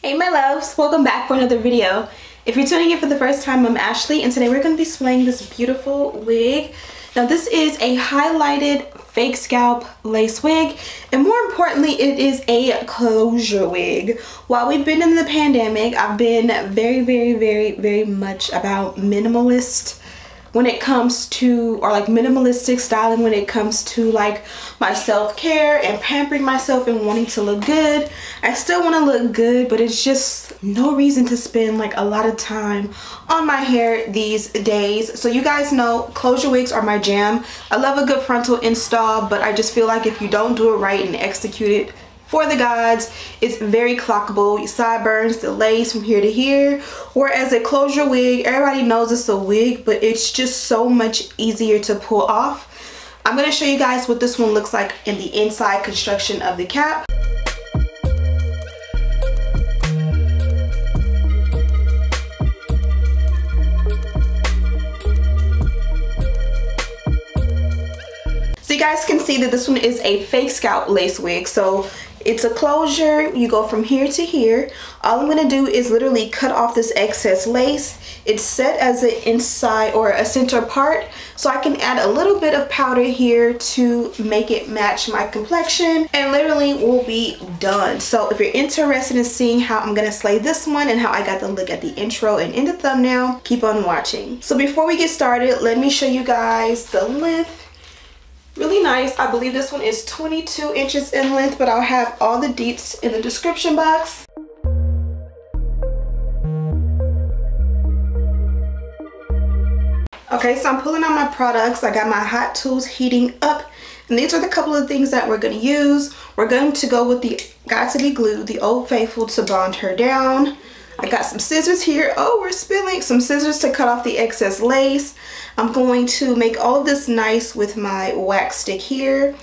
Hey my loves, welcome back for another video. If you're tuning in for the first time, I'm Ashley and today we're going to be displaying this beautiful wig. Now this is a highlighted fake scalp lace wig, and more importantly it is a closure wig. While we've been in the pandemic, I've been very much about minimalist when it comes to, or like minimalistic styling when it comes to like my self-care and pampering myself and wanting to look good. I still want to look good, but it's just no reason to spend like a lot of time on my hair these days. So you guys know closure wigs are my jam. I love a good frontal install, but I just feel like if you don't do it right and execute it for the gods, it's very clockable. Your sideburns, the lace from here to here. Whereas a closure wig, everybody knows it's a wig, but it's just so much easier to pull off. I'm going to show you guys what this one looks like in the inside construction of the cap. So you guys can see that this one is a fake scalp lace wig. So it's a closure. You go from here to here. All I'm going to do is literally cut off this excess lace. It's set as an inside or a center part, so I can add a little bit of powder here to make it match my complexion, and literally we'll be done. So if you're interested in seeing how I'm going to slay this one and how I got the look at the intro and in the thumbnail, keep on watching. So before we get started, let me show you guys the length. Really nice. I believe this one is 22 inches in length, but I'll have all the deets in the description box. Okay, so I'm pulling out my products. I got my hot tools heating up, and these are the couple of things that we're going to use. We're going to go with the Got2b glue, the Old Faithful, to bond her down. I got some scissors here. Oh, we're spilling. Some scissors to cut off the excess lace. I'm going to make all of this nice with my wax stick here.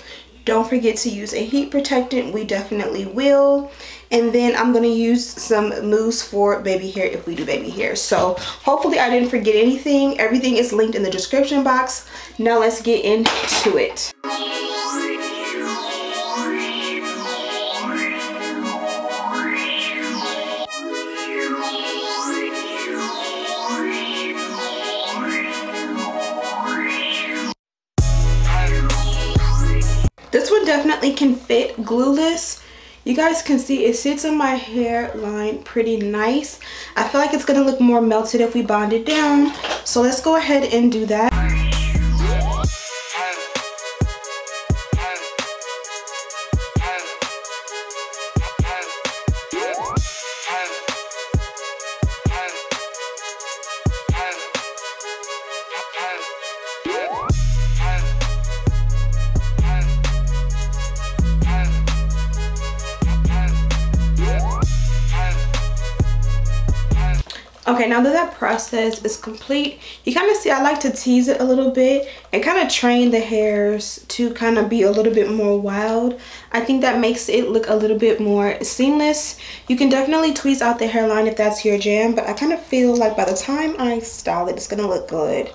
Don't forget to use a heat protectant. We definitely will. And then I'm going to use some mousse for baby hair if we do baby hair. So hopefully I didn't forget anything. Everything is linked in the description box. Now let's get into it. This one definitely can fit glueless. You guys can see it sits on my hairline pretty nice. I feel like it's gonna look more melted if we bond it down. So let's go ahead and do that. Okay, now that that process is complete, you kind of see I like to tease it a little bit and kind of train the hairs to kind of be a little bit more wild. I think that makes it look a little bit more seamless. You can definitely tweeze out the hairline if that's your jam, but I kind of feel like by the time I style it, it's gonna look good.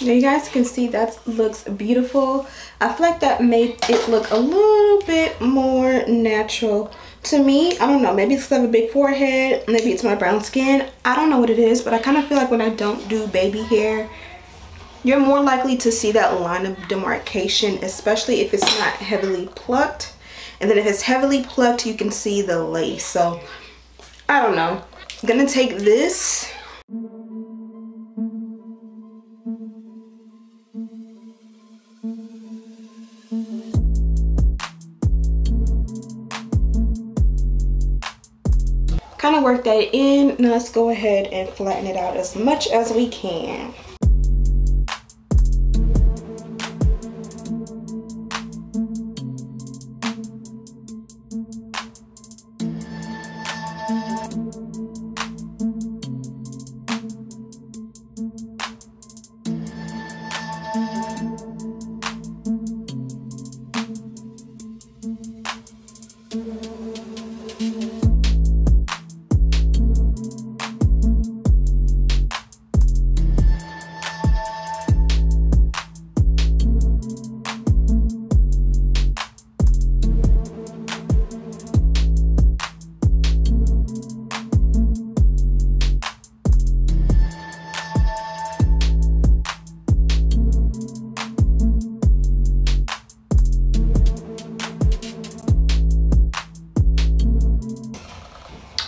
Now you guys can see that looks beautiful. I feel like that made it look a little bit more natural to me. I don't know, maybe it's because I have a big forehead, maybe it's my brown skin. I don't know what it is, but I kind of feel like when I don't do baby hair, you're more likely to see that line of demarcation, especially if it's not heavily plucked. And then if it's heavily plucked, you can see the lace. So I don't know. I'm gonna take this. Kind of work that in. Now let's go ahead and flatten it out as much as we can.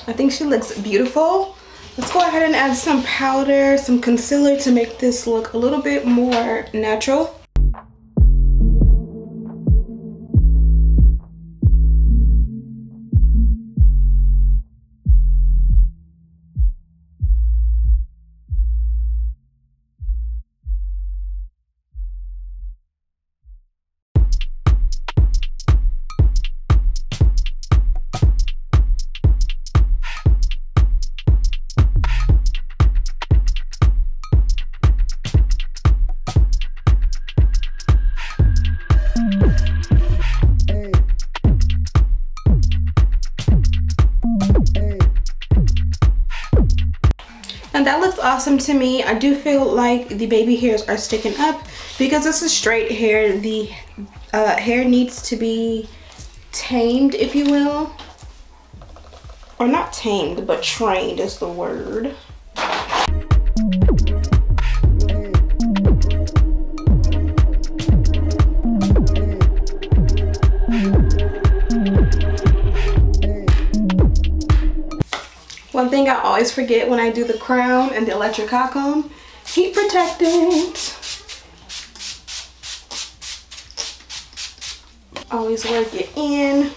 I think she looks beautiful. Let's go ahead and add some powder, some concealer to make this look a little bit more natural. And that looks awesome to me. I do feel like the baby hairs are sticking up because this is straight hair. The hair needs to be tamed, if you will. Or not tamed, but trained is the word. One thing I always forget when I do the crown and the electric hot comb, heat protectant. Always work it in.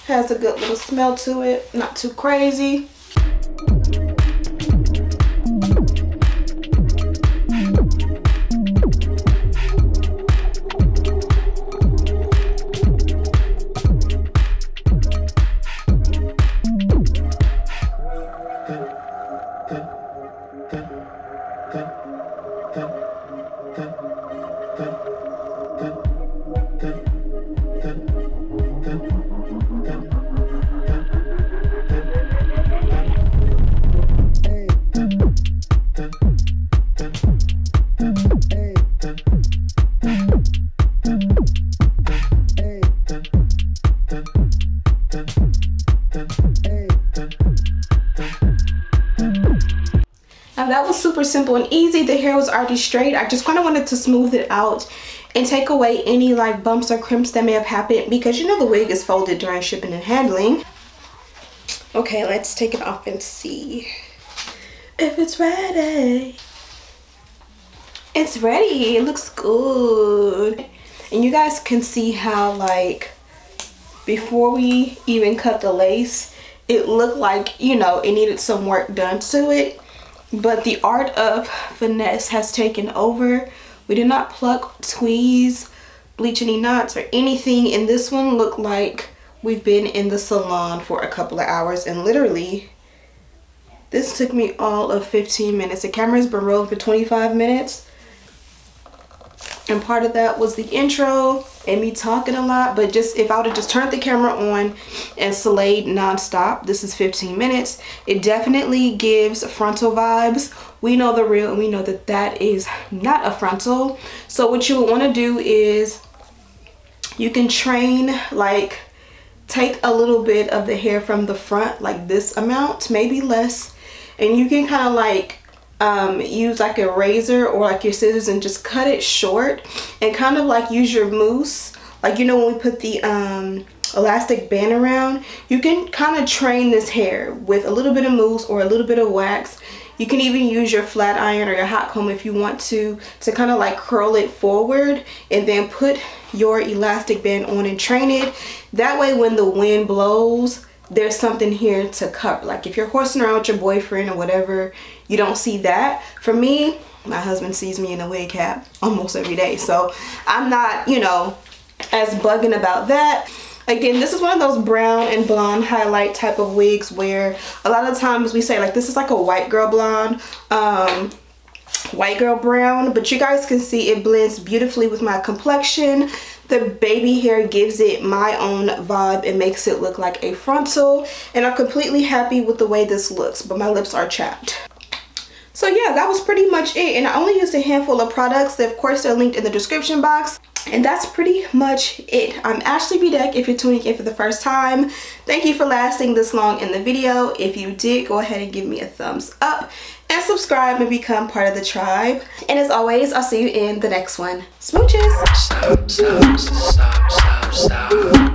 Has a good little smell to it, not too crazy. That was super simple and easy. The hair was already straight. I just kind of wanted to smooth it out and take away any like bumps or crimps that may have happened because you know the wig is folded during shipping and handling. Okay, let's take it off and see if it's ready. It's ready. It looks good. And you guys can see how like before we even cut the lace, it looked like, you know, it needed some work done to it. But the art of finesse has taken over. We did not pluck, tweeze, bleach any knots or anything. And this one looked like we've been in the salon for a couple of hours. And literally, this took me all of 15 minutes. The camera's been rolling for 25 minutes. And part of that was the intro. and me talking a lot, but just if I would have just turned the camera on and slayed non-stop, this is 15 minutes. It definitely gives frontal vibes. We know the real, and we know that that is not a frontal. So what you would want to do is you can train, like take a little bit of the hair from the front, like this amount, maybe less, and you can kind of like use like a razor or like your scissors and just cut it short, and kind of like use your mousse, like, you know, when we put the elastic band around, you can kind of train this hair with a little bit of mousse or a little bit of wax. You can even use your flat iron or your hot comb if you want to kind of like curl it forward, and then put your elastic band on and train it. That way when the wind blows, there's something here to cover. Like if you're horsing around with your boyfriend or whatever, you don't see that. For me, my husband sees me in a wig cap almost every day, so I'm not, you know, as bugging about that. Again, this is one of those brown and blonde highlight type of wigs where a lot of times we say like this is like a white girl blonde, white girl brown, but you guys can see it blends beautifully with my complexion. The baby hair gives it my own vibe and makes it look like a frontal, and I'm completely happy with the way this looks, but my lips are chapped. So yeah, that was pretty much it, and I only used a handful of products. Of course, they're linked in the description box. And that's pretty much it. I'm Ashley Bedeck if you're tuning in for the first time. Thank you for lasting this long in the video. If you did, go ahead and give me a thumbs up and subscribe and become part of the tribe. And as always, I'll see you in the next one. Smooches! Stop, stop, stop, stop, stop.